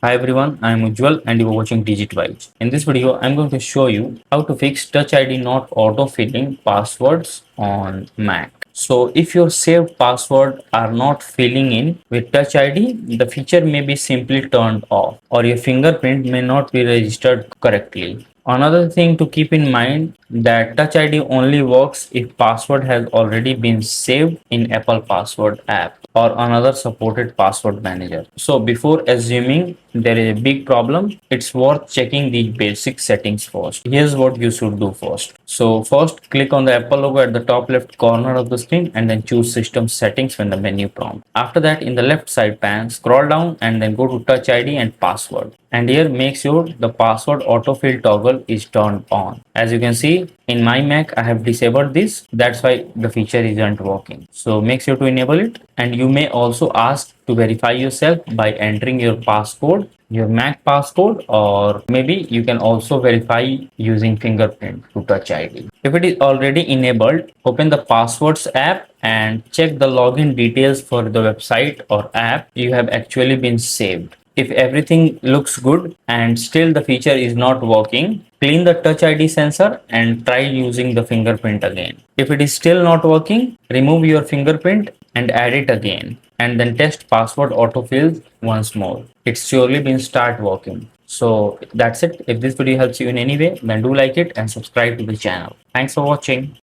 Hi everyone, I am Ujjwal and you are watching Digit Vibes. In this video, I am going to show you how to fix Touch ID not auto-filling passwords on Mac. So if your saved password are not filling in with Touch ID, the feature may be simply turned off or your fingerprint may not be registered correctly. Another thing to keep in mind that Touch ID only works if password has already been saved in Apple Password app or another supported password manager. So before assuming there is a big problem, it's worth checking the basic settings first. Here's what you should do first. So first click on the Apple logo at the top left corner of the screen and then choose system settings when the menu prompt. After that, in the left side pane, scroll down and then go to Touch ID and password. And here make sure the password autofill toggle is turned on. As you can see in my Mac, I have disabled this. That's why the feature isn't working. So make sure to enable it. And you may also ask to verify yourself by entering your passcode, your Mac passcode, or maybe you can also verify using fingerprint to Touch ID. If it is already enabled, open the passwords app and check the login details for the website or app you have actually been saved. If everything looks good and still the feature is not working, clean the Touch ID sensor and try using the fingerprint again. If it is still not working, remove your fingerprint and add it again, and then test password autofill once more. It's surely been start working. So that's it. If this video helps you in any way, then do like it and subscribe to the channel. Thanks for watching.